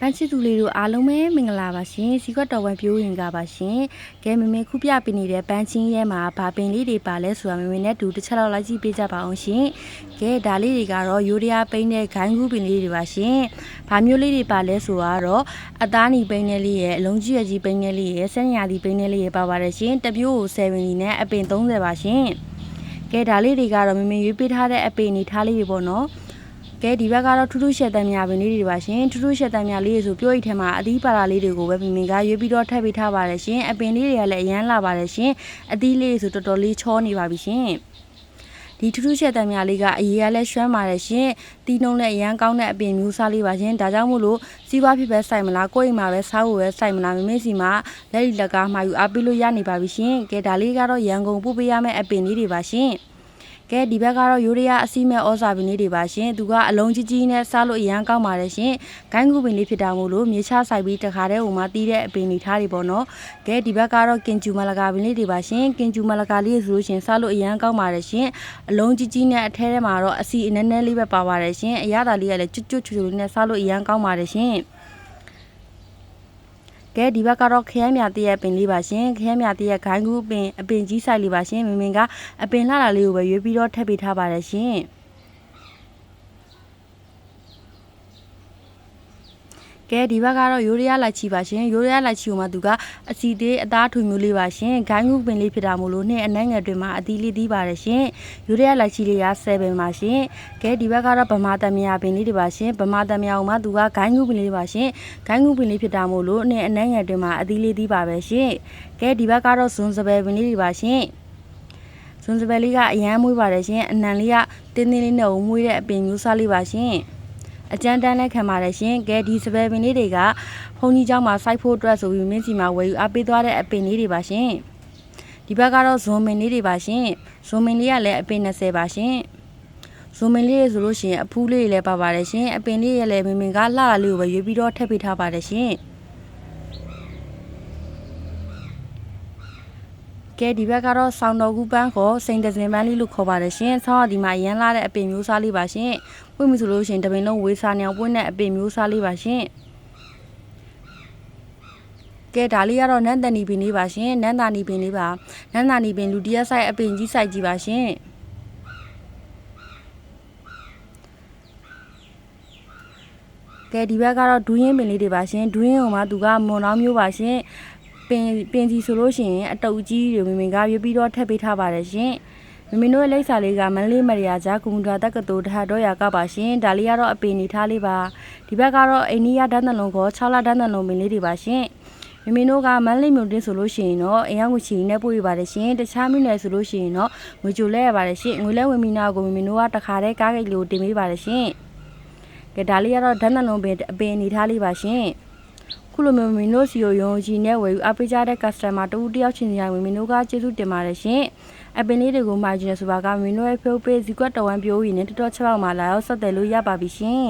ပန်းချစ်သူလေးတို့အားလုံးပဲမင်္ဂလာပါရှင်စီကွက်တော်ဝမ်ပြိုးရင်ကပါရှင်ကဲမမေခုပြပေးနေတဲ့ပန်းချင်းရဲမှာဘာပင်လေးတွေပါလဲဆိုတာမမေနဲ့တူတစ်ချက်လောက်လိုက်ကြည့်ပေးကြပါအောင်ရှင်ကဲဒါလေးတွေကတော့ရိုးရာပိန်းတဲ့ဂိုင်းကူးပင်လေးတွေပါရှင်ဘာမျိုးလေးတွေပါလဲဆိုတော့အသားနီပိန်းလေးရဲ့အလုံးကြီးရကြီးပိန်းလေးရဲ့စက်ညာဒီပိန်းလေးရဲ့ပါပါတယ်ရှင်တစ်ပြိုးကို7နီနဲ့အပင်30ပါရှင်ကဲဒါလေးတွေကတော့မမေရွေးပေးထားတဲ့အပင်နေထားလေးတွေပေါ့နော်ကဲဒီဘက်ကတော့ထူးထူးရှက်တမ်းများပင်လေးတွေပါရှင်ထူးထူးရှက်တမ်းများလေးဆိုပြောအိတ်ထဲမှာအသီးပါလာလေးတွေကိုပဲမိမိကရွေးပြီးတော့ထပ်ပေးထားပါတယ်ရှင်အပင်လေးတွေကလည်းအရန်လာပါတယ်ရှင်အသီးလေးဆိုတော်တော်လေးချောနေပါပြီရှင်ဒီထူးထူးရှက်တမ်းများလေးကအရေးရလဲရွှမ်းပါတယ်ရှင်တီးနှုံးနဲ့အရန်ကောင်းတဲ့အပင်မျိုးစားလေးပါရှင်ဒါကြောင့်မို့လို့စီးပွားဖြစ်ပဲစိုက်မလားကိုယ့်အိမ်မှာပဲစားဖို့ပဲစိုက်မလားမမေစီမှာလက်လီလက်ကားမှာယူအားပေးလို့ရနေပါပြီရှင်ကဲဒါလေးကတော့ရန်ကုန်ပို့ပေးရမယ့်အပင်လေးတွေပါရှင်ကဲဒီဘက်ကတော့ရိုးရာအစီမဲ့ဩဇာပင်လေးတွေပါရှင်သူကအလုံးကြီးကြီးနဲ့စားလို့အရန်ကောင်းပါတယ်ရှင်ဂိုင်းကူပင်လေးဖြစ်တာမို့လို့မြေချဆိုင်ပြီးတခါတည်းဟိုမှာတီးတဲ့အပင်တွေထားတွေပေါ့နော်ကဲဒီဘက်ကတော့ကင်ကျူမလကာပင်လေးတွေပါရှင်ကင်ကျူမလကာလေးဆိုလို့ရှင်စားလို့အရန်ကောင်းပါတယ်ရှင်အလုံးကြီးကြီးနဲ့အထဲထဲမှာတော့အစီအနည်းနည်းလေးပဲပါပါတယ်ရှင်အရသာလေးကလည်းကျွတ်ကျွတ်ချူချူလေးနဲ့စားလို့အရန်ကောင်းပါတယ်ရှင်ကဲဒီဘက်ကတော့ခရမ်းမြတည့်ရဲ့ပင်လေးပါရှင်ခရမ်းမြတည့်ရဲ့ဂိုင်းကူပင်အပင်ကြီးဆိုင်လေးပါရှင်မင်ကအပင်လှတာလေးကိုပဲရွေးပြီးတော့ထပ်ပေးထားပါတယ်ရှင်ကဲဒီဘက်ကတော့ရိုးရာလိုက်ချီပါရှင်ရိုးရာလိုက်ချီကိုမှသူကအစီသေးအသားထွေမျိုးလေးပါရှင်ဂိုင်းကူပင်လေးဖြစ်တာမို့လို့နှစ်အနှဲငယ်တွင်မှာအသီးလေးသီးပါတယ်ရှင်ရိုးရာလိုက်ချီလေးက7ပါရှင်ကဲဒီဘက်ကတော့ဗမာတမယာပင်လေးတွေပါရှင်ဗမာတမယာကိုမှသူကဂိုင်းကူပင်လေးပါရှင်ဂိုင်းကူပင်လေးဖြစ်တာမို့လို့နှစ်အနှဲငယ်တွင်မှာအသီးလေးသီးပါပဲရှင်ကဲဒီဘက်ကတော့ဇွန်စပယ်ပင်လေးတွေပါရှင်ဇွန်စပယ်လေးကအရန်မွေးပါတယ်ရှင်အနံလေးကတင်းတင်းလေးနဲ့မွေးတဲ့အပင်မျိုးစားလေးပါရှင်အကျန်းတန်းနဲ့ခံပါတယ်ရှင်ကဲဒီစပယ်ပင်လေးတွေကဘုံကြီးเจ้าမှာစိုက်ဖို့အတွက်ဆိုပြီးမင်းစီမှာဝယ်ယူအားပေးသွားတဲ့အပင်လေးတွေပါရှင်ဒီဘက်ကတော့ဇွန်မင်လေးတွေပါရှင်ဇွန်မင်လေးကလည်းအပင်20ပါရှင်ဇွန်မင်လေးဆိုလို့ရှိရင်အဖူးလေးတွေလည်းပါပါတယ်ရှင်အပင်လေးရဲ့လည်းမင်ကလှလာလေးကိုပဲရွေးပြီးတော့ထည့်ပေးထားပါတယ်ရှင်ကဲဒီဘက်ကတော့ဆောင်းတော်ကူပန်းခေါ်စိန်တစင်ပန်းလေးလို့ခေါ်ပါတယ်ရှင်ဆောင်းရဒီမှာရမ်းလာတဲ့အပင်မျိုးစားလေးပါရှင်ပွင့်ပြီဆိုလို့ရှိရင်တပင်လုံးဝေးစားနေအောင်ပွင့်တဲ့အပင်မျိုးစားလေးပါရှင်ကဲဒါလေးကတော့နန်းတန်နီပင်လေးပါရှင်နန်းတာနီပင်လေးပါနန်းတာနီပင်လူတရက်ဆိုင်အပင်ကြီးဆိုင်ကြီးပါရှင်ကဲဒီဘက်ကတော့ဒူးရင်ပင်လေးတွေပါရှင်ဒူးရင်ဟိုမှာသူကမွန်တော်မျိုးပါရှင်ပင်စီဆိုလို့ရှိရင်အတုပ်ကြီးတွေမင်ကရွေးပြီးတော့ထည့်ပေးထားပါတယ်ရှင်မင်းတို့ရဲ့လိပ်စာလေးကမန္တလေးမရယာဂျာကွန်ပျူတာတက္ကသိုလ်တဟတော့ရာကပါရှင်ဒါလေးကတော့အပင်နေထားလေးပါဒီဘက်ကတော့အိန္ဒိယဒန်းတလုံးကို6လဒန်းတလုံးပင်လေးတွေပါရှင်မင်းတို့ကမန္တလေးမြို့တင်းဆိုလို့ရှိရင်တော့အင်အားငွေချီနဲ့ပို့ရပါတယ်ရှင်တခြားမြို့နယ်ဆိုလို့ရှိရင်တော့ငွေကြိုလဲရပါတယ်ရှင်ငွေလဲဝင်ပြီးနောက်ကိုမင်းတို့ကတခါတည်းကားဂိတ်လေးကိုတင်ပေးပါတယ်ရှင်ကဲဒါလေးကတော့ဒန်းတလုံးပင်အပင်နေထားလေးပါရှင်ခုလိုမျိုးမင်းတို့စီကိုယုံကြည်နဲ့ဝယ်ယူအပေးကြတဲ့ customer တူတယောက်ချင်းစီတိုင်းမင်းတို့ကကျေးဇူးတင်ပါတယ်ရှင်အပင်လေးတွေကိုမှာကျင်ဆိုပါကမင်းတို့ရဲ့ Facebook page ဇီကွက်တော်ဝမ်ပြိုးရည်နဲ့တော်တော်ချက်ပေါက်မှာလာရောက်ဆက်သွယ်လို့ရပါပြီရှင်